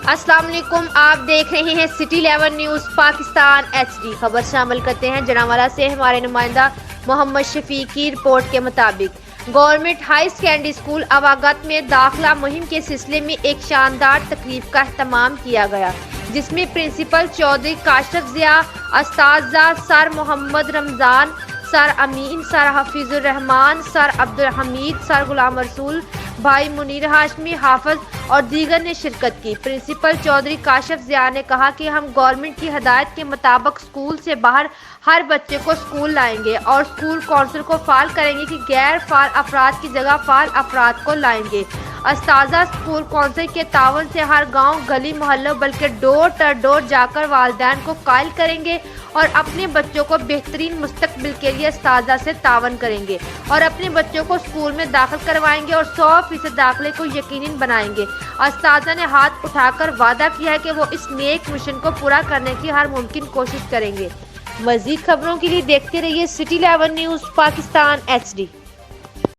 السلام علیکم، آپ دیکھ رہے ہیں سٹی 11 نیوز پاکستان HD۔ خبر شامل کرتے ہیں جناوالا سے ہمارے نمائندہ محمد شفیق کی رپورٹ کے مطابق گورنمنٹ ہائی سیکنڈری اسکول اواگت میں داخلہ مہم کے سلسلے میں ایک شاندار تقریب کا اہتمام کیا گیا، جس میں پرنسپل چودھری کاشف ضیاء، اساتذہ سر محمد رمضان، سر امین، سر حفیظ الرحمان، سر عبدالحمید، سر غلام رسول، بھائی منیر ہاشمی، حافظ اور دیگر نے شرکت کی۔ پرنسپل چودھری کاشف ضیاء نے کہا کہ ہم گورنمنٹ کی ہدایت کے مطابق اسکول سے باہر ہر بچے کو اسکول لائیں گے اور اسکول کونسل کو فعال کریں گے کہ غیر فعال افراد کی جگہ فعال افراد کو لائیں گے۔ اساتذہ اسکول کونسل کے تعاون سے ہر گاؤں، گلی محلوں بلکہ ڈور ٹو ڈور جا کر والدین کو قائل کریں گے اور اپنے بچوں کو بہترین مستقبل کے لیے اساتذہ سے تعاون کریں گے اور اپنے بچوں کو اسکول میں داخل کروائیں گے اور 100% داخلے کو یقینی بنائیں گے۔ اساتذہ نے ہاتھ اٹھا کر وعدہ کیا ہے کہ وہ اس نیک مشن کو پورا کرنے کی ہر ممکن کوشش کریں گے۔ مزید خبروں کے لیے دیکھتے رہیے سٹی 11 نیوز پاکستان HD۔